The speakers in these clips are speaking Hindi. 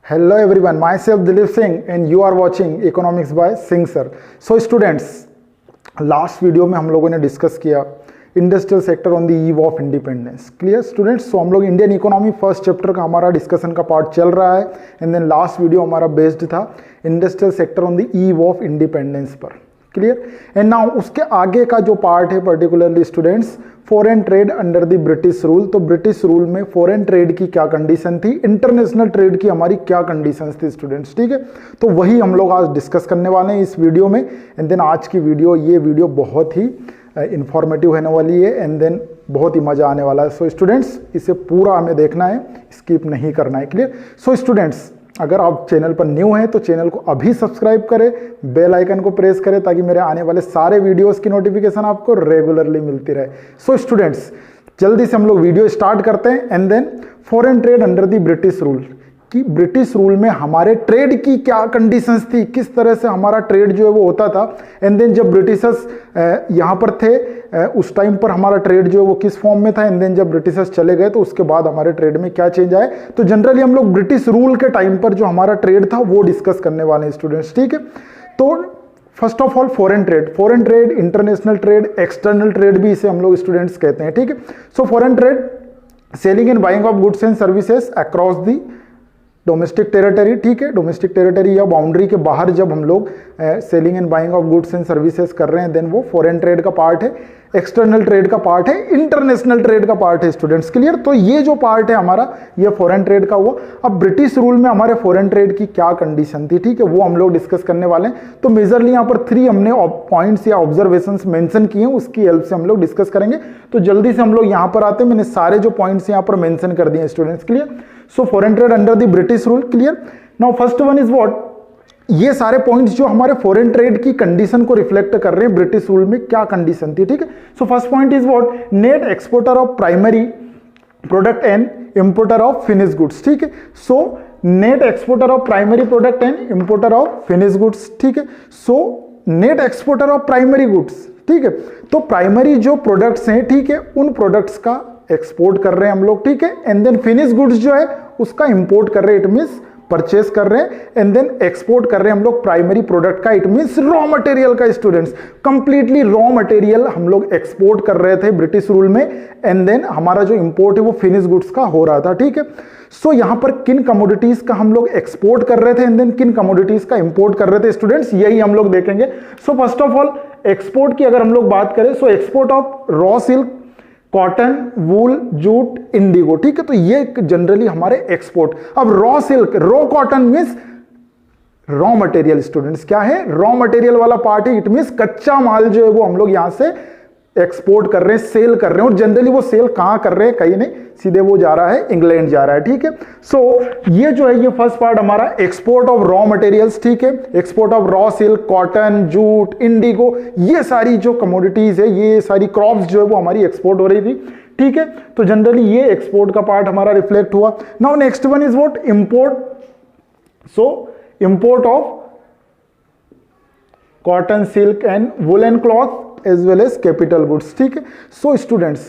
Hello everyone, myself Dilip Singh and you are watching Economics by Singh Sir. So students, last video में हम लोगों ने डिस्कस किया industrial sector on the eve of independence. Clear students? So हम लोग इंडियन इकोनॉमी फर्स्ट चैप्टर का हमारा डिस्कशन का पार्ट चल रहा है एंड देन लास्ट वीडियो हमारा बेस्ड था industrial sector on the eve of independence पर. क्लियर? एंड नाउ उसके आगे का जो पार्ट है particularly students foreign trade under the British rule. तो ब्रिटिश रूल में फॉरेन ट्रेड की क्या कंडीशन थी, इंटरनेशनल ट्रेड की हमारी क्या कंडीशंस थी स्टूडेंट्स. ठीक है, तो वही हम लोग आज डिस्कस करने वाले हैं इस वीडियो में. एंड देन आज की वीडियो, ये वीडियो बहुत ही इंफॉर्मेटिव होने वाली है एंड देन बहुत ही मजा आने वाला है. सो स्टूडेंट्स, इसे पूरा हमें देखना है, स्किप नहीं करना है. क्लियर? सो स्टूडेंट्स, अगर आप चैनल पर न्यू हैं तो चैनल को अभी सब्सक्राइब करें, बेल आइकन को प्रेस करें ताकि मेरे आने वाले सारे वीडियोस की नोटिफिकेशन आपको रेगुलरली मिलती रहे. सो स्टूडेंट्स, जल्दी से हम लोग वीडियो स्टार्ट करते हैं. And then foreign trade under the British rule, कि ब्रिटिश रूल में हमारे ट्रेड की क्या कंडीशंस थी, किस तरह से हमारा ट्रेड जो है वो होता था. एंड देन जब ब्रिटिशर्स यहाँ पर थे उस टाइम पर हमारा ट्रेड जो है वो किस फॉर्म में था. एंड देन जब ब्रिटिशर्स चले गए तो उसके बाद हमारे ट्रेड में क्या चेंज आए. तो जनरली हम लोग ब्रिटिश रूल के टाइम पर जो हमारा ट्रेड था वो डिस्कस करने वाले हैं स्टूडेंट्स. ठीक है, तो first of all foreign trade, international trade, external trade भी इसे हम लोग स्टूडेंट्स कहते हैं. ठीक है, so foreign trade, selling and buying of goods and services across the domestic territory. ठीक है, डोमेस्टिक टेरिटरी या बाउंड्री के बाहर जब हम लोग selling and buying of goods and services कर रहे हैं देन वो फॉरेन ट्रेड का पार्ट है, एक्सटर्नल ट्रेड का पार्ट है, इंटरनेशनल ट्रेड का पार्ट है स्टूडेंट्स. क्लियर? तो ये जो पार्ट है हमारा ये फॉरेन ट्रेड का हुआ. अब ब्रिटिश रूल में हमारे फॉरेन ट्रेड की क्या कंडीशन थी, ठीक है, वो हम लोग डिस्कस करने वाले हैं. तो मेजरली यहाँ पर 3 हमने पॉइंट्स या ऑब्जर्वेशंस मेंशन किए हैं, उसकी हेल्प से हम लोग डिस्कस करेंगे. तो जल्दी से हम लोग यहाँ पर आते हैं. मैंने सारे जो पॉइंट्स यहाँ पर मेंशन कर दिए students. Clear? So foreign trade under the British rule. Clear? Now first one is what, ये सारे पॉइंट्स जो हमारे फॉरेन ट्रेड की कंडीशन को रिफ्लेक्ट कर रहे हैं, ब्रिटिश रूल में क्या कंडीशन थी. ठीक है, so first point is what, net exporter of primary product and importer of finish goods. ठीक है, so net exporter of primary product and importer of finish goods. ठीक है, so net exporter of primary goods. ठीक है, तो प्राइमरी जो प्रोडक्ट्स हैं, ठीक है, उन प्रोडक्ट्स का एक्सपोर्ट कर रहे हैं हम लोग. ठीक है, एंड देन फिनिश गुड्स जो है उसका इंपोर्ट कर रहे हैं, इट मींस परचेस कर रहे हैं. एंड देन एक्सपोर्ट कर रहे हैं हम लोग प्राइमरी प्रोडक्ट का, इट मींस रॉ मटेरियल का. स्टूडेंट्स, कंप्लीटली रॉ मटेरियल हम लोग एक्सपोर्ट कर रहे थे ब्रिटिश रूल में. एंड देन हमारा जो इंपोर्ट है वो फिनिश गुड्स का हो रहा था. ठीक है, सो यहां पर किन कमोडिटीज का हम लोग एक्सपोर्ट कर रहे थे एंड देन किन कमोडिटीज का इंपोर्ट कर रहे थे स्टूडेंट्स, यही हम लोग देखेंगे. So first of all export की अगर हम लोग बात करें, so export of raw silk, cotton, wool, jute, Indigo. ठीक है, तो ये जनरली हमारे एक्सपोर्ट. अब raw silk, raw cotton means raw material students. क्या है? रॉ मटेरियल वाला पार्ट है, इट मींस कच्चा माल जो है वो हम लोग यहां से एक्सपोर्ट कर रहे हैं, सेल कर रहे हैं. और जनरली वो सेल कहां कर रहे हैं, कहीं नहीं, सीधे वो जा रहा है इंग्लैंड जा रहा है. ठीक है, सो ये जो है ये फर्स्ट पार्ट हमारा एक्सपोर्ट ऑफ रॉ मटेरियल्स. ठीक है, export of raw silk, cotton, jute, Indigo, ये सारी जो कमोडिटीज है, ये सारी क्रॉप्स जो है वो हमारी एक्सपोर्ट हो रही थी. ठीक है, तो जनरली ये एक्सपोर्ट का पार्ट हमारा रिफ्लेक्ट हुआ. Now next one is what, import. So import of cotton, silk and woollen cloth as well as capital goods. ठीक है, सो स्टूडेंट्स,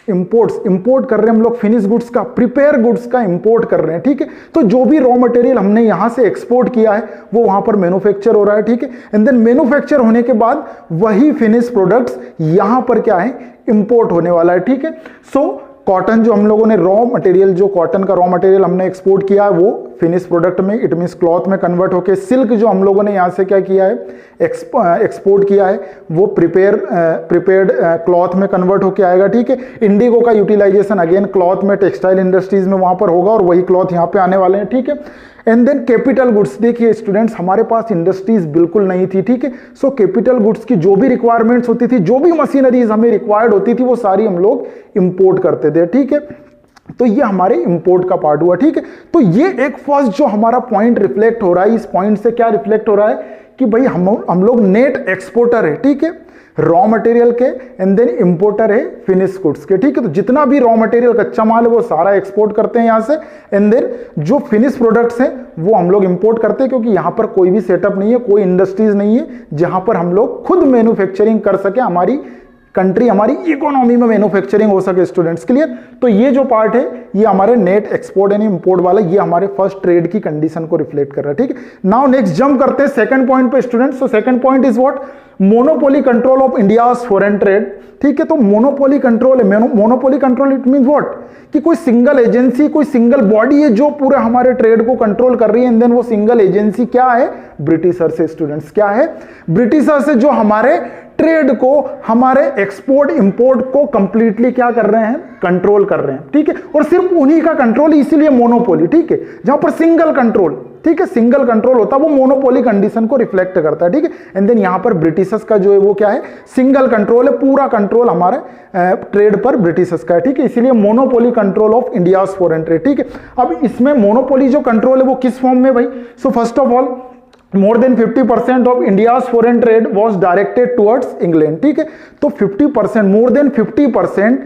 इंपोर्ट कर रहे हैं हम लोग फिनिश गुड्स का, प्रिपेयर गुड्स का इंपोर्ट कर रहे हैं. ठीक है, तो जो भी रॉ मटेरियल हमने यहां से एक्सपोर्ट किया है वो वहां पर मैन्युफैक्चर हो रहा है. ठीक है, एंड देन मैन्युफैक्चर होने के बाद वही फिनिश प्रोडक्ट्स यहां पर क्या है, इंपोर्ट होने वाला है. ठीक है, सो कॉटन जो हम लोगों ने रॉ मटेरियल, जो कॉटन का रॉ मटेरियल हमने एक्सपोर्ट किया है वो फिनिश प्रोडक्ट में, इट मींस क्लॉथ में कन्वर्ट होके, सिल्क जो हम लोगों ने यहां से क्या किया है, एक्सपोर्ट किया है, वो प्रिपेयर्ड क्लॉथ में कन्वर्ट होके आएगा. ठीक है, इंडिगो का यूटिलाइजेशन अगेन क्लॉथ में, टेक्सटाइल इंडस्ट्रीज में वहां पर होगा और वही क्लॉथ यहां पे आने वाले हैं. ठीक है, एंड देन कैपिटल गुड्स. देखिए स्टूडेंट्स, हमारे पास इंडस्ट्रीज बिल्कुल नहीं थी. ठीक है, सो कैपिटल गुड्स की जो भी रिक्वायरमेंट्स होती थी, जो भी मशीनरीज हमें रिक्वायर्ड होती थी, वो सारी हम लोग इंपोर्ट करते थे. ठीक है, तो ये हमारे इंपोर्ट का पार्ट हुआ. ठीक है, तो ये एक फर्स्ट जो हमारा पॉइंट रिफ्लेक्ट हो रहा है, इस पॉइंट से क्या रिफ्लेक्ट हो रहा है कि भाई हम लोग नेट एक्सपोर्टर है. ठीक है, रॉ मटेरियल के, एंड देन इंपोर्टर है फिनिश गुड्स के. ठीक है, तो जितना भी रॉ मटेरियल कच्चा माल है वो सारा एक्सपोर्ट करते हैं यहां से. एंड देन जो फिनिश प्रोडक्ट्स हैं वो हम लोग इंपोर्ट करते हैं, क्योंकि यहां पर कोई भी सेटअप नहीं है, कोई इंडस्ट्रीज नहीं है जहां पर हम लोग खुद मैन्युफैक्चरिंग कर सके हमारी कंट्री हमारी इकोनॉमी में मैन्युफैक्चरिंग हो सके स्टूडेंट्स, क्लियर। तो ये जो पार्ट है ये हमारे नेट एक्सपोर्ट यानी इंपोर्ट वाला, ये हमारे फर्स्ट ट्रेड की कंडीशन को रिफ्लेक्ट कर रहा है, ठीक है। नाउ नेक्स्ट जंप करते हैं सेकंड पॉइंट पे students. So second point is what, monopoly control of India's foreign trade, ठीक है। तो मोनोपोली कंट्रोल है, monopoly control it means what, कि कोई सिंगल एजेंसी, कोई सिंगल बॉडी है जो पूरे हमारे ट्रेड को कंट्रोल कर रही है, एंड देन वो सिंगल एजेंसी क्या है, ब्रिटिशर्स है स्टूडेंट्स, क्या है, ब्रिटिशर्स है, जो हमारे ट्रेड को, हमारे एक्सपोर्ट इंपोर्ट को कंप्लीटली क्या कर रहे हैं, कंट्रोल कर रहे हैं, ठीक है। और सिर्फ उन्हीं का कंट्रोल, इसीलिए मोनोपोली, ठीक है। जहां पर सिंगल कंट्रोल, ठीक है, सिंगल कंट्रोल होता है वो मोनोपोली कंडीशन को रिफ्लेक्ट करता है, ठीक है। एंड देन यहां पर ब्रिटिशर्स का जो है वो क्या है, सिंगल कंट्रोल है, पूरा कंट्रोल हमारे ट्रेड पर ब्रिटिशर्स का है, ठीक है। इसीलिए monopoly control of India's foreign trade, ठीक है। अब इसमें मोनोपोली जो कंट्रोल है वो किस फॉर्म में भाई, so first of all more than 50% of India's foreign trade was directed towards England, ठीक है। तो 50%, more than 50%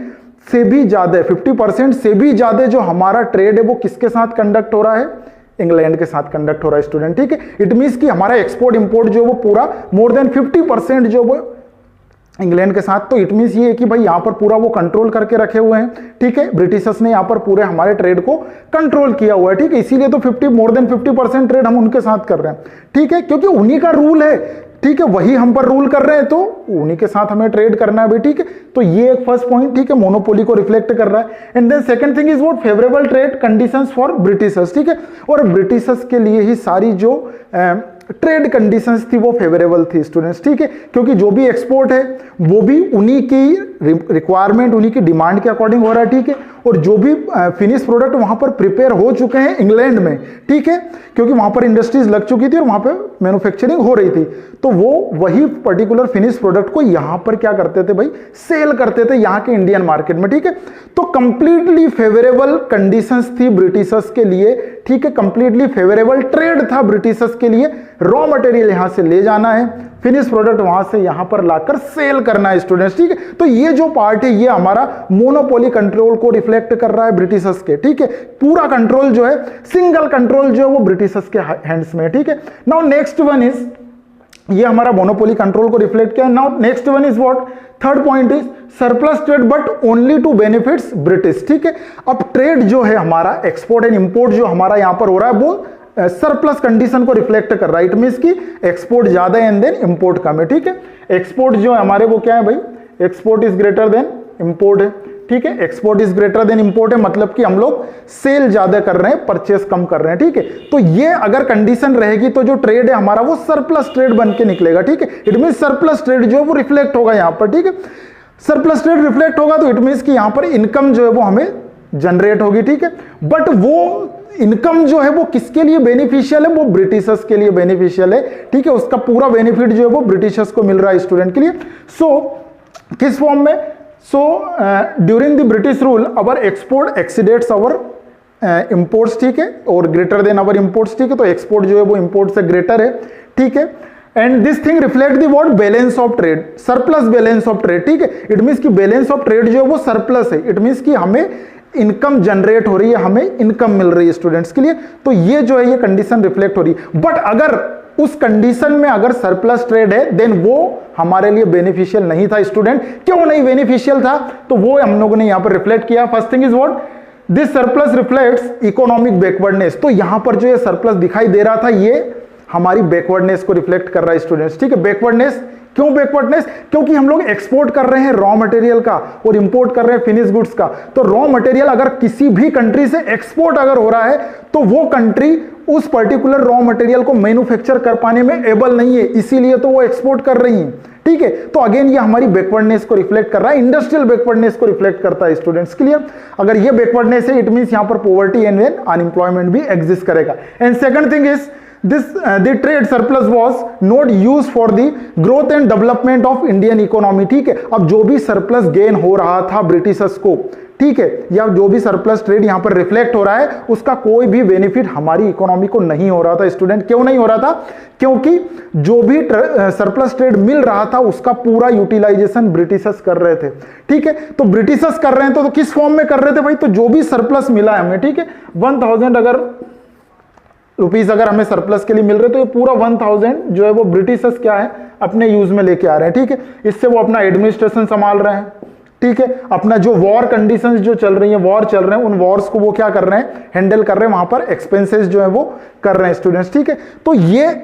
से भी ज्यादा, 50% से भी ज्यादा जो हमारा ट्रेड है वो किसके साथ कंडक्ट हो रहा है, इंग्लैंड के साथ कंडक्ट हो रहा है स्टूडेंट, ठीक है। इट मींस कि हमारा एक्सपोर्ट इंपोर्ट जो वो पूरा मोर देन 50% जो वो इंग्लैंड के साथ, तो इट मींस ये है कि भाई यहां पर पूरा वो कंट्रोल करके रखे हुए हैं, ठीक है। ब्रिटिशर्स ने यहां पर पूरे हमारे ट्रेड को कंट्रोल किया हुआ है, ठीक है। इसीलिए तो 50, मोर देन 50% ट्रेड हम उनके साथ कर रहे हैं, ठीक है, क्योंकि उन्हीं का रूल है, ठीक है, वही हम पर रूल कर रहे हैं, तो उन्हीं के साथ हमें ट्रेड करना है भी, ठीक है। तो ये एक फर्स्ट पॉइंट, ठीक है, मोनोपोली को रिफ्लेक्ट कर रहा है। And then second thing is what, favourable trade conditions for Britishers, ठीक है। और ब्रिटिशर्स के लिए ही सारी जो ट्रेड कंडीशंस थी वो फेवरेबल थी स्टूडेंट्स, ठीक है, क्योंकि जो भी एक्सपोर्ट है वो भी उन्हीं की रिक्वायरमेंट, उन्हीं की डिमांड के अकॉर्डिंग हो रहा है, ठीक है। और जो भी फिनिश प्रोडक्ट वहां पर प्रिपेयर हो चुके हैं इंग्लैंड में, ठीक है, क्योंकि वहां पर इंडस्ट्रीज लग चुकी थी और वहां पर मैन्युफैक्चरिंग हो रही थी, तो वो वही पर्टिकुलर फिनिश प्रोडक्ट को यहां पर क्या करते थे भाई, सेल करते थे यहां के इंडियन मार्केट में, ठीक है। तो कंप्लीटली फेवरेबल कंडीशंस थी ब्रिटिशर्स के लिए, ठीक है, कंप्लीटली फेवरेबल ट्रेड था ब्रिटिशर्स के लिए। रॉ मटेरियल यहां से ले जाना है, फिनिश प्रोडक्ट वहां से यहां पर लाकर सेल करना है स्टूडेंट्स, ठीक है। तो ये जो पार्ट है ये हमारा मोनोपोली कंट्रोल को रिफ्लेक्ट कर रहा है ब्रिटिशर्स के, ठीक है। पूरा कंट्रोल जो है, सिंगल कंट्रोल जो है वो ब्रिटिशर्स के हैंड्स में है, ठीक है। नाउ नेक्स्ट वन इज, ये हमारा मोनोपोली कंट्रोल को रिफ्लेक्ट किया। Now next one is what, third point is surplus trade but only to benefits British, ठीक है। अब ट्रेड जो है हमारा, एक्सपोर्ट एंड इंपोर्ट जो हमारा यहां पर हो रहा है वो सरप्लस कंडीशन को रिफ्लेक्ट कर रहा है। इट मींस कि एक्सपोर्ट ज्यादा है एंड देन इंपोर्ट कम है, ठीक है। एक्सपोर्ट जो है हमारे वो क्या है भाई, export is greater than import है, ठीक है। Export is greater than import है, मतलब कि हम लोग सेल ज्यादा कर रहे हैं, परचेस कम कर रहे हैं, ठीक है। तो ये अगर कंडीशन रहेगी तो जो ट्रेड है हमारा वो सरप्लस ट्रेड बन के निकलेगा, ठीक है। इट मींस सरप्लस ट्रेड जो है वो रिफ्लेक्ट होगा यहां पर, ठीक है। सरप्लस ट्रेड रिफ्लेक्ट होगा तो इट मींस कि यहां पर इनकम जो है वो हमें जनरेट होगी, ठीक है। बट वो इनकम जो है वो किसके लिए बेनिफिशियल है, वो ब्रिटिशर्स के लिए बेनिफिशियल है, ठीक है। उसका पूरा बेनिफिट जो है वो ब्रिटिशर्स को मिल रहा है स्टूडेंट के लिए। सो किस फॉर्म में, so during the British rule our export exceeds our imports, ठीक है, और ग्रेटर देन अवर इंपोर्ट्स, ठीक है। तो एक्सपोर्ट जो है वो इंपोर्ट से ग्रेटर है, ठीक है। And this thing reflect the what, balance of trade, surplus balance of trade, ठीक है। इट मींस कि बैलेंस ऑफ ट्रेड जो है वो सरप्लस है। इट मींस कि हमें इनकम जनरेट हो रही है, हमें इनकम मिल रही है स्टूडेंट्स के लिए। तो ये जो है ये कंडीशन रिफ्लेक्ट हो रही है। बट अगर उस कंडीशन में अगर सरप्लस ट्रेड है देन वो हमारे लिए बेनिफिशियल नहीं था स्टूडेंट। क्यों नहीं बेनिफिशियल था, तो वो हम लोगों ने यहां पर रिफ्लेक्ट किया। First thing is what, this surplus reflects economic backwardness. तो यहां पर जो ये सरप्लस दिखाई दे रहा था ये हमारी बैकवर्डनेस को रिफ्लेक्ट कर रहा है स्टूडेंट्स, ठीक है। बैकवर्डनेस, क्यों बैकवर्डनेस, क्योंकि हम लोग एक्सपोर्ट कर रहे हैं रॉ मटेरियल का और इंपोर्ट कर रहे हैं फिनिश गुड्स का। तो रॉ मटेरियल अगर किसी भी कंट्री से एक्सपोर्ट अगर हो रहा है तो वो कंट्री उस पर्टिकुलर रॉ मटेरियल को मैन्युफैक्चर कर पाने में एबल नहीं है, इसीलिए तो वो एक्सपोर्ट कर रही है, ठीक है। तो अगेन ये हमारी बैकवर्डनेस को रिफ्लेक्ट कर रहा है, इंडस्ट्रियल बैकवर्डनेस को रिफ्लेक्ट करता है स्टूडेंट्स, क्लियर। अगर ये बैकवर्डनेस है इट मींस यहां पर पॉवर्टी एंड अनएम्प्लॉयमेंट भी एग्जिस्ट करेगा। And second thing is the trade surplus was not used for the growth and development of Indian economy, ठीक है। अब जो भी सरप्लस गेन हो रहा था ब्रिटिशर्स को, ठीक है, या जो भी सरप्लस ट्रेड यहां पर रिफ्लेक्ट हो रहा है उसका कोई भी बेनिफिट हमारी इकोनॉमी को नहीं हो रहा था स्टूडेंट। क्यों नहीं हो रहा था, क्योंकि जो भी सरप्लस ट्रेड मिल रहा था उसका पूरा यूटिलाइजेशन ब्रिटिशर्स कर रहे थे, ठीक है। तो ब्रिटिशर्स कर रहे हैं तो किस फॉर्म में कर रहे थे भाई, तो जो भी सरप्लस मिला है हमें, ठीक है, 1000 अगर रुपीज अगर हमें सरप्लस के लिए मिल रहे तो ये पूरा 1000 जो है वो ब्रिटिशर्स क्या है अपने यूज में लेके आ रहे हैं, ठीक है। इससे वो अपना एडमिनिस्ट्रेशन संभाल रहे हैं, ठीक है। अपना जो वॉर कंडीशंस जो चल रही है, वॉर चल रहे हैं, उन वॉर्स को वो क्या कर रहे हैं, हैंडल कर रहे हैं, वहां पर एक्सपेंसेस जो है वो कर रहे हैं स्टूडेंट्स, ठीक है। तो ये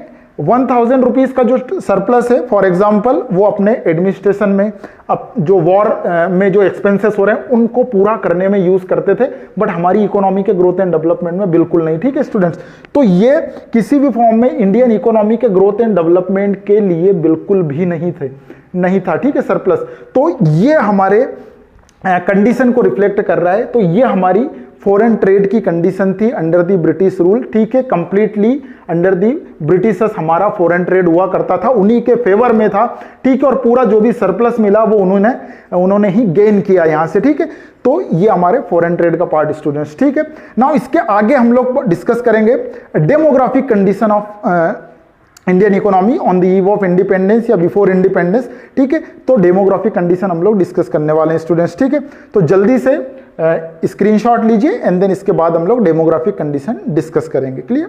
1000 रुपीज का जो सरप्लस है फॉर एग्जांपल वो अपने एडमिनिस्ट्रेशन में अब जो वॉर में जो एक्सपेंसेस हो रहे हैं उनको पूरा करने में यूज करते थे, बट हमारी इकोनॉमी के ग्रोथ एंड डेवलपमेंट में बिल्कुल नहीं, ठीक है स्टूडेंट्स। तो ये किसी भी फॉर्म में इंडियन इकोनॉमी के ग्रोथ एंड डेवलपमेंट के लिए बिल्कुल भी नहीं था, ठीक है, सरप्लस। तो ये हमारे कंडीशन को रिफ्लेक्ट कर रहा है। तो ये हमारी फॉरेन ट्रेड की कंडीशन थी अंडर दी ब्रिटिश रूल, ठीक है। कंप्लीटली अंडर दी ब्रिटिशर्स हमारा फॉरेन ट्रेड हुआ करता था, उन्हीं के फेवर में था, ठीक है। और पूरा जो भी सरप्लस मिला वो उन्होंने ही गेन किया यहां से, ठीक है। तो ये हमारे फॉरेन ट्रेड का पार्ट स्टूडेंट्स, ठीक है। नाउ इसके आगे हम लोग डिस्कस करेंगे demographic condition of Indian economy on the eve of independence या बिफोर इंडिपेंडेंस, ठीक है। तो डेमोग्राफिक कंडीशन हम लोग डिस्कस करने वाले हैं स्टूडेंट्स, ठीक है। तो जल्दी से स्क्रीनशॉट लीजिए एंड देन इसके बाद हम लोग डेमोग्राफिक कंडीशन डिस्कस करेंगे, clear.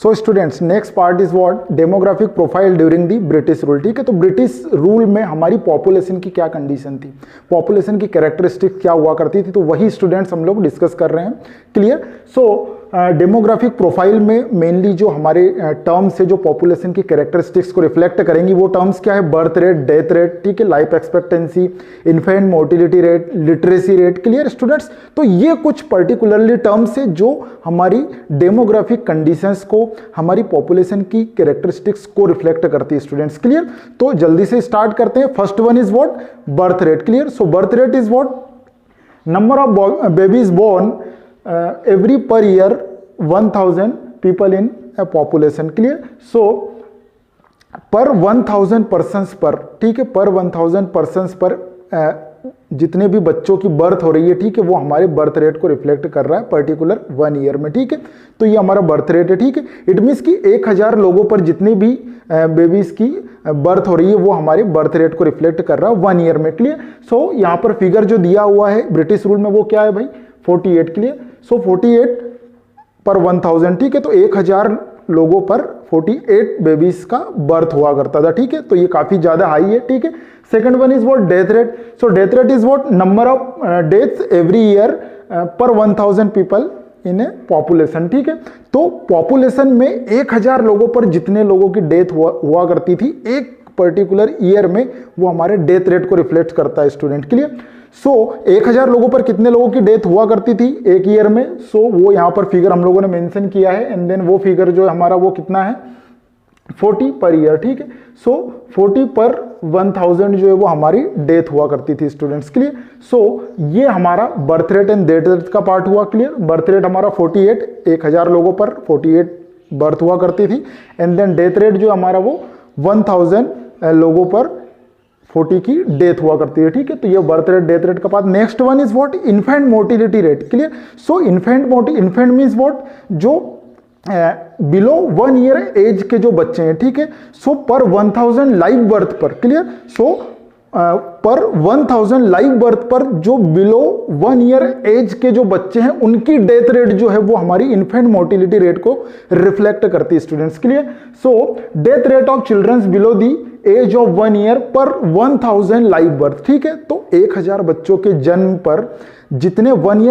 So students next part is what, demographic profile during the British rule, ठीक है। तो ब्रिटिश रूल में हमारी पॉपुलेशन की क्या कंडीशन थी, पॉपुलेशन की कैरेक्टरिस्टिक क्या हुआ करती थी, तो वही स्टूडेंट्स हम लोग डिस्कस कर रहे हैं, क्लियर। सो डेमोग्राफिक प्रोफाइल में मेनली जो हमारे टर्म्स है जो पॉपुलेशन की कैरेक्टरिस्टिक्स को रिफ्लेक्ट करेंगी वो टर्म्स क्या है, बर्थ रेट, डेथ रेट, ठीक है, life expectancy, infant mortality rate, literacy rate, clear students. तो ये कुछ पर्टिकुलरली टर्म्स है जो हमारी डेमोग्राफिक कंडीशंस को, हमारी पॉपुलेशन की कैरेक्टरिस्टिक्स को रिफ्लेक्ट करती है स्टूडेंट्स, क्लियर। तो जल्दी से स्टार्ट करते हैं। First one is what, birth rate, clear. So birth rate is what, number of babies born every per year 1000 people in a population, clear। so per 1000 persons पर, ठीक है, पर 1000 persons पर जितने भी बच्चों की बर्थ हो रही है, ठीक है, वो हमारे बर्थ रेट को रिफ्लेक्ट कर रहा है पर्टिकुलर 1 ईयर में, ठीक है। तो ये हमारा बर्थ रेट है, ठीक है। इट मीन्स कि 1000 लोगों पर जितनी भी बेबीज की बर्थ हो रही है वो हमारे बर्थ रेट को रिफ्लेक्ट कर रहा है 1 ईयर में, क्लियर। सो यहाँ पर फिगर जो दिया हुआ है ब्रिटिश रूल में वो क्या है भाई, 48, क्लियर। सो 48 पर 1000, ठीक है। तो 1000 लोगों पर 48 बेबीज का बर्थ हुआ करता था, ठीक है। तो ये काफी ज्यादा हाई है, ठीक है। Second one is what, death rate. So death rate is what, number of deaths every year per 1000 people in A population, ठीक है। तो पॉपुलेशन में 1000 लोगों पर जितने लोगों की डेथ हुआ करती थी एक पर्टिकुलर ईयर में, वो हमारे डेथ रेट को रिफ्लेक्ट करता है स्टूडेंट, क्लियर। सो 1000 लोगों पर कितने लोगों की डेथ हुआ करती थी एक ईयर में, सो वो यहां पर फिगर हम लोगों ने मेंशन किया है एंड देन वो फिगर जो हमारा वो कितना है, 40 पर ईयर, ठीक है। सो 40 पर 1000 जो है वो हमारी डेथ हुआ करती थी स्टूडेंट्स, क्लियर। सो ये हमारा birth rate and death rate का पार्ट हुआ, क्लियर। बर्थ रेट हमारा 48, 1000 लोगों पर 48 बर्थ हुआ करती थी एंड देन डेथ रेट जो हमारा वो 1000 लोगों पर 40 की डेथ हुआ करती है, ठीक है। तो ये बर्थ रेट, डेथ रेट का part. Next one is what, infant mortality rate, clear. So infant means what, जो बिलो 1 ईयर एज के जो बच्चे हैं, ठीक है। सो पर 1000 लाइव बर्थ पर, क्लियर। सो पर 1000 लाइव बर्थ पर जो बिलो 1 ईयर एज के जो बच्चे हैं उनकी डेथ रेट जो है वो हमारी इन्फेंट मोर्टिलिटी रेट को रिफ्लेक्ट करती है students, clear. So death rate of childrens below the age of 1 year per 1000 live birth, ठीक है। तो 1000 बच्चों के जन्म पर जितने 1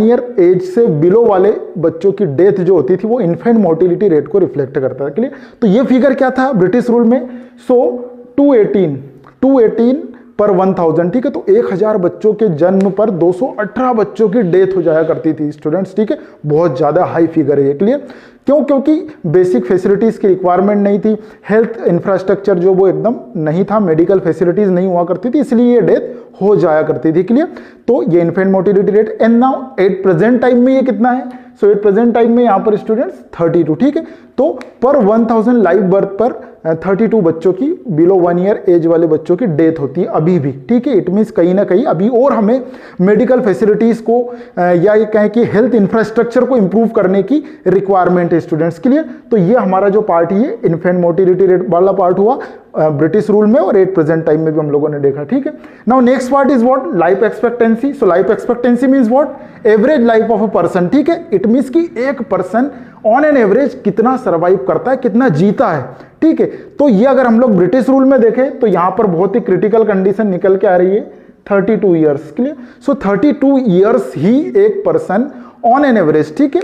ईयर एज से बिलो वाले बच्चों की डेथ जो होती थी वो इन्फेंट मोर्टिलिटी रेट को रिफ्लेक्ट करता है, क्लियर। तो ये फिगर क्या था ब्रिटिश रूल में, सो 218 पर 1000, ठीक है। तो 1000 बच्चों के जन्म पर 218 बच्चों की डेथ हो जाया करती थी स्टूडेंट्स, ठीक है। बहुत ज्यादा हाई फिगर है ये, क्लियर। क्यों, क्योंकि बेसिक फैसिलिटीज की रिक्वायरमेंट नहीं थी, हेल्थ इंफ्रास्ट्रक्चर जो वो एकदम नहीं था, मेडिकल फैसिलिटीज नहीं हुआ करती थी, इसलिए ये डेथ हो जाया करती थी, क्लियर। तो ये infant mortality rate and now at present time में ये कितना है, सो एट प्रेजेंट टाइम में यहाँ पर स्टूडेंट्स 32, ठीक है। तो पर 1000 लाइव बर्थ पर 32 बच्चों की बिलो 1 ईयर एज वाले बच्चों की डेथ होती है अभी भी, ठीक है। इट मीन्स कहीं ना कहीं अभी और हमें मेडिकल फैसिलिटीज को या ये कहें कि हेल्थ इंफ्रास्ट्रक्चर को इंप्रूव करने की रिक्वायरमेंट है स्टूडेंट्स के लिए। तो ये हमारा जो पार्ट ये इन्फेंट मोर्टिलिटी रेट वाला पार्ट हुआ ब्रिटिश रूल में और एट प्रेजेंट टाइम में भी हम लोगों ने देखा, ठीक है। Now next part is what, life expectancy. So life expectancy means what, average life of a person, ठीक है। इट मींस कि एक पर्सन ऑन एन एवरेज कितना सर्वाइव करता है, कितना जीता है, ठीक है। तो ये अगर हम लोग ब्रिटिश रूल में देखें तो यहां पर बहुत ही क्रिटिकल कंडीशन निकल के आ रही है 32 ईयर्स के लिए। सो 32 ईयर्स ही एक पर्सन ऑन एन एवरेज, ठीक है,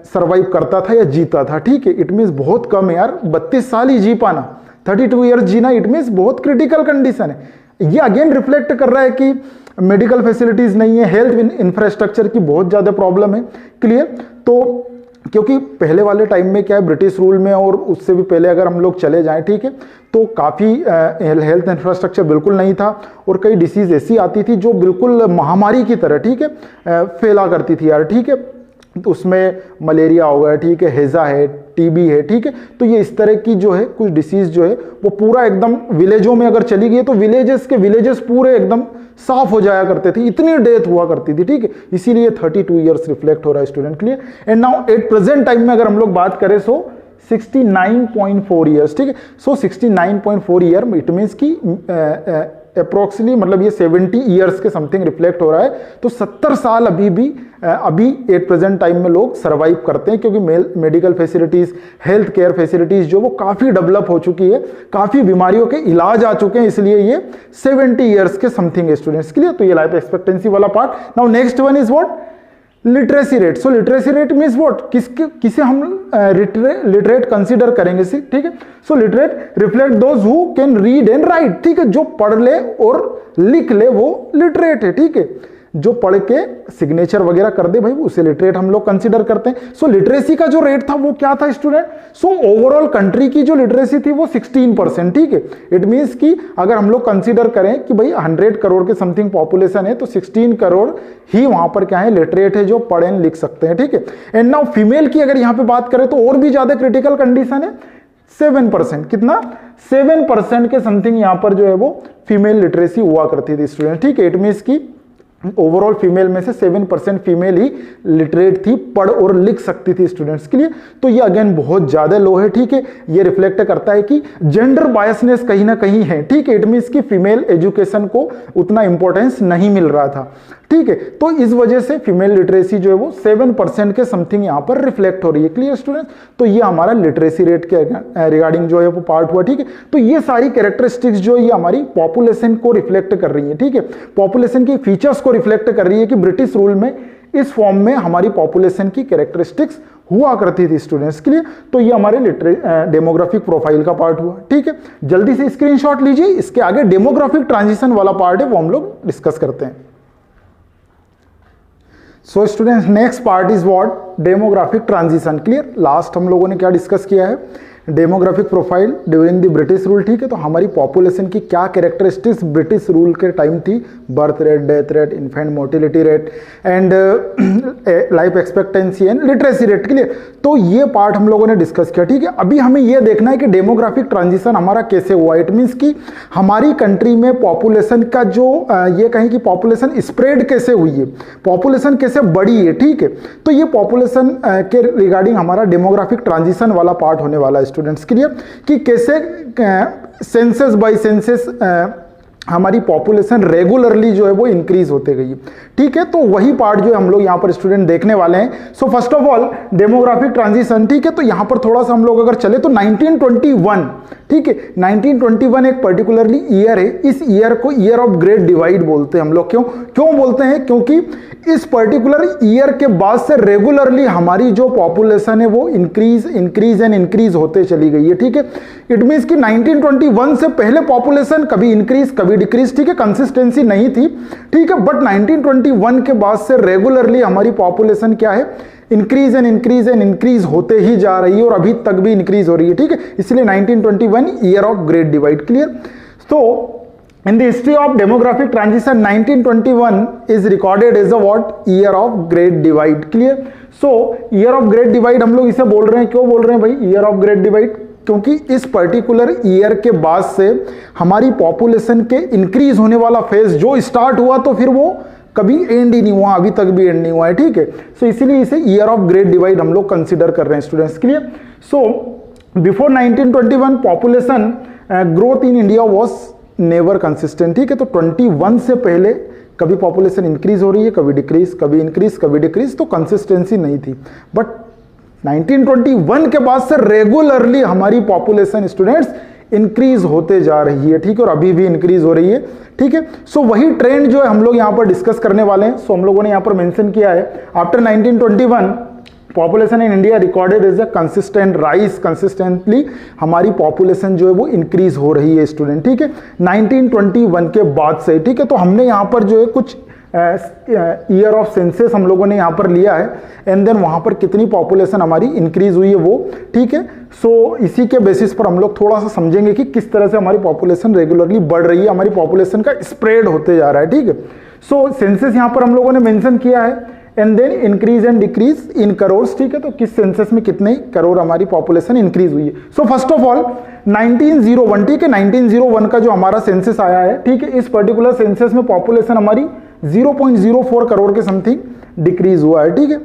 सर्वाइव करता था या जीता था, ठीक है। इट मीन्स बहुत कम है यार, 32 साल ही जी पाना, 32 ईयर्स जीना, इट मीन्स बहुत क्रिटिकल कंडीशन है। ये अगेन रिफ्लेक्ट कर रहा है कि मेडिकल फैसिलिटीज नहीं है, हेल्थ इंफ्रास्ट्रक्चर की बहुत ज्यादा प्रॉब्लम है, क्लियर। तो क्योंकि पहले वाले टाइम में क्या है, ब्रिटिश रूल में और उससे भी पहले अगर हम लोग चले जाएं, ठीक है, तो काफ़ी हेल्थ इंफ्रास्ट्रक्चर बिल्कुल नहीं था और कई डिसीज ऐसी आती थी जो बिल्कुल महामारी की तरह, ठीक है, फैला करती थी यार, ठीक है। तो उसमें मलेरिया हो गया, ठीक है, हैजा है, टीबी है, ठीक है। तो ये इस तरह की जो है कुछ डिसीज जो है वो पूरा एकदम विलेजों में अगर चली गई तो विलेजेस पूरे एकदम साफ हो जाया करते थे, इतनी डेथ हुआ करती थी, ठीक है। इसीलिए 32 ईयर्स रिफ्लेक्ट हो रहा है स्टूडेंट के लिए। And now at present time में अगर हम लोग बात करें सो 69.4 ईयर्स, ठीक है। सो 69.4 ईयर इट मीन्स की अप्रोक्सीमेटली मतलब ये 70 ईयर्स के समथिंग रिफ्लेक्ट हो रहा है। तो 70 साल अभी एट प्रेजेंट टाइम में लोग सर्वाइव करते हैं, क्योंकि medical facilities, health care facilities जो वो काफी डेवलप हो चुकी है, काफी बीमारियों के इलाज आ चुके हैं, इसलिए ये 70 ईयर्स के समथिंग स्टूडेंट्स के लिए। तो ये लाइफ एक्सपेक्टेंसी वाला पार्ट। Now next one is what, literacy rate. So literacy rate means what, किसे हम लिटरेट कंसीडर करेंगे, ठीक है। So literate reflect those who can read and write, ठीक है। जो पढ़ ले और लिख ले वो लिटरेट है, ठीक है। जो पढ़ के सिग्नेचर वगैरह कर दे भाई उसे लिटरेट हम लोग कंसीडर करते हैं। सो लिटरेसी का जो रेट था वो क्या था स्टूडेंट, सो ओवरऑल कंट्री की जो लिटरेसी थी वो 16%, ठीक है। इट मींस कि अगर हम लोग कंसीडर करें कि भाई 100 करोड़ के समथिंग पॉपुलेशन है तो 16 करोड़ ही वहां पर क्या है, लिटरेट है, जो पढ़ लिख सकते हैं, ठीक है। एंड नाउ फीमेल की अगर यहां पे बात करें तो और भी ज्यादा क्रिटिकल कंडीशन है, 7%, कितना, 7% के समथिंग यहां पर जो है वो फीमेल लिटरेसी हुआ करती थी स्टूडेंट, ठीक है। इट मींस की ओवरऑल फीमेल में से 7% फीमेल ही लिटरेट थी, पढ़ और लिख सकती थी स्टूडेंट्स के लिए। तो ये अगेन बहुत ज्यादा लो है, ठीक है। ये रिफ्लेक्ट करता है कि जेंडर बायसनेस कहीं ना कहीं है, ठीक है। इट मींस कि फीमेल एजुकेशन को उतना इंपॉर्टेंस नहीं मिल रहा था, ठीक है। तो इस वजह से फीमेल लिटरेसी जो है वो 7% के समथिंग यहां पर रिफ्लेक्ट हो रही है, क्लियर स्टूडेंट्स। तो ये हमारा लिटरेसी रेट के रिगार्डिंग जो है वो पार्ट हुआ, ठीक है। तो ये सारी कैरेक्टरिस्टिक्स जो ये हमारी पॉपुलेशन को रिफ्लेक्ट कर रही है, ठीक है। पॉपुलेशन की फीचर्स को रिफ्लेक्ट कर रही है कि ब्रिटिश रूल में इस फॉर्म में हमारी पॉपुलेशन की कैरेक्टरिस्टिक्स हुआ करती थी स्टूडेंट्स के लिए। तो ये हमारे डेमोग्राफिक प्रोफाइल का पार्ट हुआ, ठीक है। जल्दी से स्क्रीनशॉट लीजिए, इसके आगे डेमोग्राफिक ट्रांजिशन वाला पार्ट है वो हम लोग डिस्कस करते हैं। So students next part is what, demographic transition, clear. Last हम लोगों ने क्या डिस्कस किया है, demographic profile during the British rule, ठीक है। तो हमारी पॉपुलेशन की क्या कैरेक्टरिस्टिक्स ब्रिटिश रूल के टाइम थी, birth rate, death rate, infant mortality rate and life expectancy and literacy rate, clear. तो ये पार्ट हम लोगों ने डिस्कस किया, ठीक है। अभी हमें ये देखना है कि डेमोग्राफिक ट्रांजिशन हमारा कैसे हुआ। इट मीन्स कि हमारी कंट्री में पॉपुलेशन का जो ये कहें कि पॉपुलेशन स्प्रेड कैसे हुई है, पॉपुलेशन कैसे बढ़ी है, ठीक है। तो ये पॉपुलेशन के रिगार्डिंग हमारा डेमोग्राफिक ट्रांजिशन वाला पार्ट होने वाला है स्टूडेंट्स के लिए, कि कैसे सेंसस बाय सेंसस हमारी पॉपुलेशन रेगुलरली जो है वो इंक्रीज होते गई, ठीक है। तो वही पार्ट जो हम लोग यहाँ पर स्टूडेंट देखने वाले हैं। So first of all demographic transition, ठीक है। तो यहाँ पर थोड़ा सा हम लोग अगर चले तो 1921, ठीक है, 1921 एक पर्टिकुलरली ईयर है। इस ईयर को ईयर ऑफ ग्रेट डिवाइड बोलते हैं हम लोग। क्यों बोलते हैं, क्योंकि इस पर्टिकुलर ईयर के बाद से रेगुलरली हमारी जो पॉपुलेशन है वो इंक्रीज होते चली गई है, ठीक है। इट मींस कि 1921 से पहले पॉपुलेशन कभी इंक्रीज कभी डिक्रीज, ठीक है, कंसिस्टेंसी नहीं थी, ठीक है। बट 1921 के बाद से रेगुलरली हमारी पॉपुलेशन क्या है, इंक्रीज होते ही जा रही है और अभी तक भी इंक्रीज हो रही है, ठीक है। इसलिए 1921 year of great divide, clear. तो in the history of demographic transition 1921 is recorded as a what, year of great divide, clear। so year of great divide हम लोग इसे बोल रहे हैं, क्यों बोल रहे हैं भाई year of great divide, क्योंकि इस पर्टिकुलर ईयर के बाद से हमारी पॉपुलेशन के इंक्रीज होने वाला फेज जो स्टार्ट हुआ तो फिर वो कभी एंड ही नहीं हुआ, अभी तक भी एंड नहीं हुआ है, ठीक है। सो इसीलिए इसे ईयर ऑफ ग्रेट डिवाइड हम लोग कंसिडर कर रहे हैं स्टूडेंट्स के लिए। So before 1921 population growth in India was never consistent, ठीक है। तो 21 से पहले कभी पॉपुलेशन इंक्रीज हो रही है, कभी डिक्रीज, कभी इंक्रीज, कभी डिक्रीज, तो कंसिस्टेंसी नहीं थी। बट 1921 के बाद से रेगुलरली हमारी पॉपुलेशन स्टूडेंट्स इंक्रीज होते जा रही है, ठीक है, और अभी भी इंक्रीज हो रही है, ठीक है। सो वही ट्रेंड जो है हम लोग यहाँ पर डिस्कस करने वाले हैं। सो हम लोगों ने यहाँ पर मेंशन किया है after 1921 population in India recorded is a consistent rise, consistently हमारी पॉपुलेशन जो है वो इंक्रीज हो रही है स्टूडेंट, ठीक है, 1921 के बाद से, ठीक है। तो हमने यहाँ पर जो है कुछ ईयर ऑफ सेंसस हम लोगों ने यहाँ पर लिया है एंड देन वहाँ पर कितनी पॉपुलेशन हमारी इंक्रीज हुई है वो, ठीक है। सो इसी के बेसिस पर हम लोग थोड़ा सा समझेंगे कि किस तरह से हमारी पॉपुलेशन रेगुलरली बढ़ रही है, हमारी पॉपुलेशन का स्प्रेड होते जा रहा है, ठीक है। सो सेंसस यहाँ पर हम लोगों ने मेंशन किया है and then increase and decrease in crore, ठीक है। तो किस सेंसस में कितने करोड़ हमारी पॉपुलेशन इंक्रीज हुई है। सो फर्स्ट ऑफ ऑल 1901, ठीक है, 1901 का जो हमारा सेंसस आया है, ठीक है, इस पर्टिकुलर सेंसस में पॉपुलेशन हमारी 0.04 करोड़ के समथिंग डिक्रीज हुआ है, ठीक है।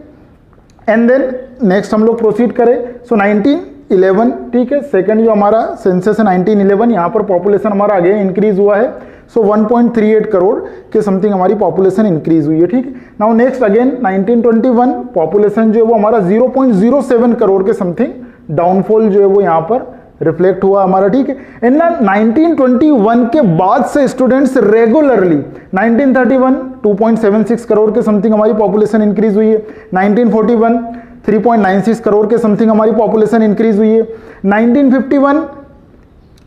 एंड देन नेक्स्ट हम लोग प्रोसीड करें। सो 1911, ठीक है, सेकंड जो हमारा सेंसस है 1911, यहाँ पर पॉपुलेशन हमारा अगेन इंक्रीज हुआ है। सो 1.38 करोड़ के समथिंग हमारी पॉपुलेशन इंक्रीज हुई है, ठीक है। नाउ नेक्स्ट अगेन 1921 पॉपुलेशन जो है वो हमारा 0.07 करोड़ के समथिंग डाउनफॉल जो है वो यहाँ पर रिफ्लेक्ट हुआ हमारा, ठीक है। एंड ना 1921 के बाद से स्टूडेंट्स रेगुलरली 1931 2.76 करोड़ के समथिंग हमारी पॉपुलेशन इंक्रीज हुई है, 1941 3.96 करोड़ के समथिंग हमारी पॉपुलेशन इंक्रीज हुई है, 1951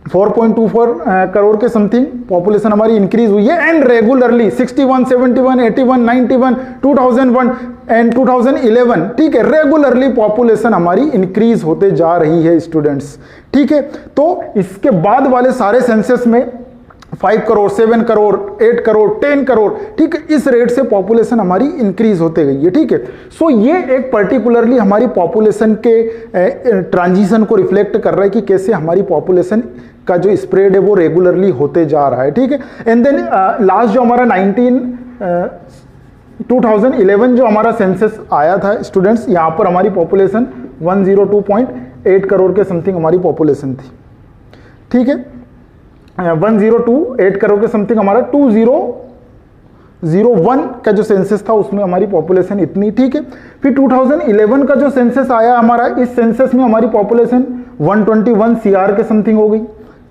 4.24 करोड़ के समथिंग पॉपुलेशन हमारी इंक्रीज हुई है एंड रेगुलरली 61 71 81 91 2001 एंड 2011, ठीक है, रेगुलरली पॉपुलेशन हमारी इंक्रीज होते जा रही है स्टूडेंट्स, ठीक है। तो इसके बाद वाले सारे सेंसस में 5 करोड़ 7 करोड़ 8 करोड़ 10 करोड़, ठीक है, इस रेट से पॉपुलेशन हमारी इंक्रीज होते गई है, ठीक है। सो ये एक पर्टिकुलरली हमारी पॉपुलेशन के ट्रांजिशन को रिफ्लेक्ट कर रहा है कि कैसे हमारी पॉपुलेशन का जो स्प्रेड है वो रेगुलरली होते जा रहा है, ठीक है। एंड देन लास्ट जो हमारा 2011 जो हमारा सेंसस आया था स्टूडेंट्स, यहाँ पर हमारी पॉपुलेशन 102.8 करोड़ के समथिंग हमारी पॉपुलेशन थी, ठीक है। 1028 करोड़ के समथिंग हमारा 2001 का जो सेंसस था उसमें हमारी पॉपुलेशन इतनी, ठीक है। फिर 2011 का जो सेंसस आया हमारा, इस सेंसस में हमारी पॉपुलेशन 121 CR के समथिंग हो गई,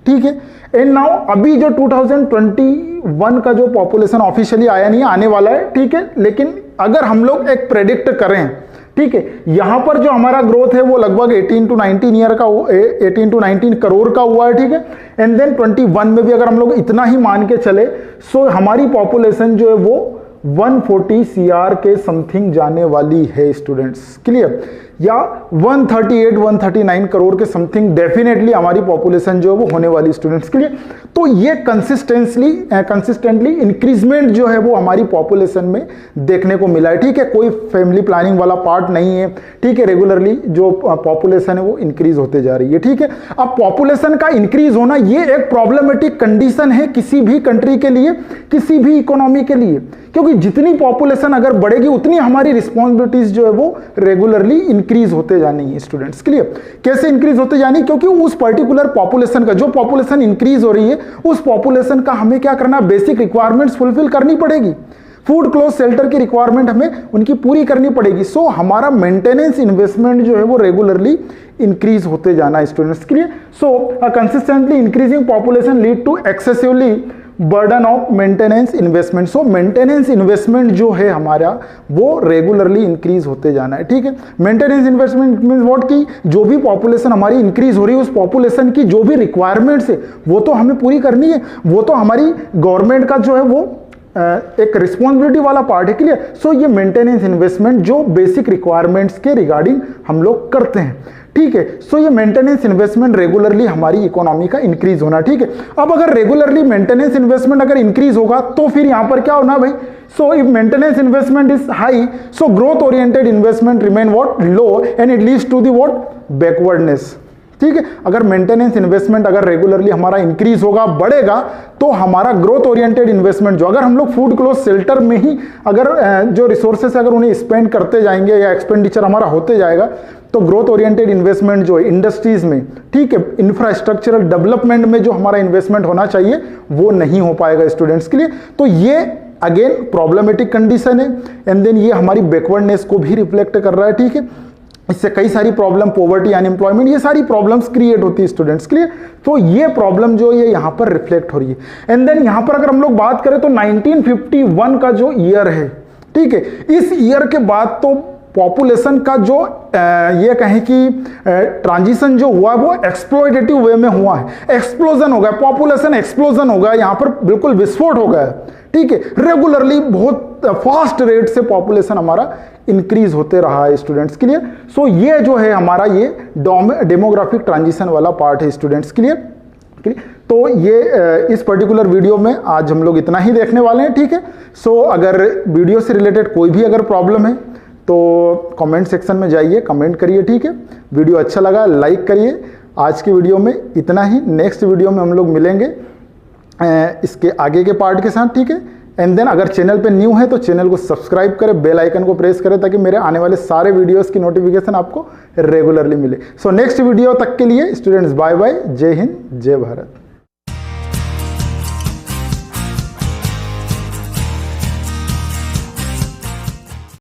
ठीक है। एंड नाउ अभी जो 2021 का जो पॉपुलेशन ऑफिशियली आया नहीं, आने वाला है, ठीक है, लेकिन अगर हम लोग एक प्रेडिक्ट करें, ठीक है, यहां पर जो हमारा ग्रोथ है वो लगभग 18 to 19 ईयर का 18 to 19 करोड़ का हुआ है, ठीक है। एंड देन 21 में भी अगर हम लोग इतना ही मान के चले, सो हमारी पॉपुलेशन जो है वो 140 CR के समथिंग जाने वाली है स्टूडेंट्स, क्लियर, या 138-139 करोड़ के समथिंग डेफिनेटली हमारी पॉपुलेशन जो है वो होने वाली स्टूडेंट्स के लिए। तो ये कंसिस्टेंटली इंक्रीजमेंट जो है वो हमारी पॉपुलेशन में देखने को मिला है, ठीक है। कोई फैमिली प्लानिंग वाला पार्ट नहीं है, ठीक है, रेगुलरली जो पॉपुलेशन है वो इंक्रीज होते जा रही है, ठीक है। अब पॉपुलेशन का इंक्रीज होना ये एक प्रॉब्लमेटिक कंडीशन है किसी भी कंट्री के लिए, किसी भी इकोनॉमी के लिए, क्योंकि जितनी पॉपुलेशन अगर बढ़ेगी उतनी हमारी रिस्पॉन्सिबिलिटीज जो है वो रेगुलरली इंक्रीज होते जानी है स्टूडेंट्स, क्लियर। कैसे इंक्रीज होते जानी, क्योंकि उस पर्टिकुलर पॉपुलेशन का, जो पॉपुलेशन इंक्रीज हो रही है उस पॉपुलेशन का हमें क्या करना, बेसिक रिक्वायरमेंट्स फुलफिल करनी पड़ेगी, फूड क्लोथ शेल्टर की रिक्वायरमेंट हमें उनकी पूरी करनी पड़ेगी। सो हमारा मेंटेनेंस इन्वेस्टमेंट जो है वो रेगुलरली इंक्रीज होते जाना है स्टूडेंट्स के लिए। So consistently increasing population lead to excessively burden of maintenance investment. So maintenance investment जो है हमारा वो रेगुलरली इंक्रीज होते जाना है, ठीक है। मेंटेनेंस इन्वेस्टमेंट मींस व्हाट, की जो भी पॉपुलेशन हमारी इंक्रीज हो रही है उस पॉपुलेशन की जो भी रिक्वायरमेंट्स है वो तो हमें पूरी करनी है, वो तो हमारी गवर्नमेंट का जो है वो एक रिस्पॉन्सिबिलिटी वाला पार्ट है, क्लियर। सो ये मेंटेनेंस इन्वेस्टमेंट जो बेसिक रिक्वायरमेंट्स के रिगार्डिंग हम लोग करते हैं, ठीक है। सो ये मेंटेनेंस इन्वेस्टमेंट रेगुलरली हमारी इकोनॉमी का इंक्रीज होना, ठीक है। अब अगर रेगुलरली मेंटेनेंस इन्वेस्टमेंट अगर इंक्रीज होगा तो फिर यहां पर क्या होना भाई, so if maintenance investment is high, so growth oriented investment remain what, low, and it leads to the what, backwardness, ठीक है। अगर मेंटेनेंस इन्वेस्टमेंट अगर रेगुलरली हमारा इंक्रीज होगा, बढ़ेगा, तो हमारा ग्रोथ ओरिएंटेड इन्वेस्टमेंट जो, अगर हम लोग फूड क्लोथ शेल्टर में ही अगर जो रिसोर्सेस अगर उन्हें स्पेंड करते जाएंगे या एक्सपेंडिचर हमारा होते जाएगा, तो ग्रोथ ओरिएंटेड इन्वेस्टमेंट जो इंडस्ट्रीज में, ठीक है, इंफ्रास्ट्रक्चरल डेवलपमेंट में जो हमारा इन्वेस्टमेंट होना चाहिए वो नहीं हो पाएगा स्टूडेंट्स के लिए। तो ये अगेन प्रॉब्लमेटिक कंडीशन है, एंड देन ये हमारी बैकवर्डनेस को भी रिफ्लेक्ट कर रहा है, ठीक है। इससे कई सारी प्रॉब्लम, पॉवर्टी, अनएम्प्लॉयमेंट, ये सारी प्रॉब्लम्स क्रिएट होती है स्टूडेंट्स के लिए। तो ये प्रॉब्लम जो ये यहाँ पर रिफ्लेक्ट हो रही है। एंड देन यहाँ पर अगर हम लोग बात करें तो 1951 का जो ईयर है, ठीक है, इस ईयर के बाद तो पॉपुलेशन का जो ये कहें कि ट्रांजिशन जो हुआ वो एक्सप्लॉयटेटिव वे में हुआ है, एक्सप्लोजन हो गया, पॉपुलेशन एक्सप्लोजन हो गया, यहाँ पर बिल्कुल विस्फोट हो गया, ठीक है। रेगुलरली बहुत फास्ट रेट से पॉपुलेशन हमारा इंक्रीज होते रहा है स्टूडेंट्स के लिए। सो ये जो है हमारा ये डेमोग्राफिक ट्रांजिशन वाला पार्ट है स्टूडेंट्स के लिए। तो ये इस पर्टिकुलर वीडियो में आज हम लोग इतना ही देखने वाले हैं, ठीक है। सो अगर वीडियो से रिलेटेड कोई भी अगर प्रॉब्लम है तो कमेंट सेक्शन में जाइए, कमेंट करिए, ठीक है। वीडियो अच्छा लगा लाइक करिए। आज की वीडियो में इतना ही, नेक्स्ट वीडियो में हम लोग मिलेंगे इसके आगे के पार्ट के साथ, ठीक है। एंड देन अगर चैनल पे न्यू है तो चैनल को सब्सक्राइब करें, बेल आइकन को प्रेस करें ताकि मेरे आने वाले सारे वीडियोस की नोटिफिकेशन आपको रेगुलरली मिले। सो नेक्स्ट वीडियो तक के लिए स्टूडेंट्स बाय बाय, जय हिंद, जय भारत।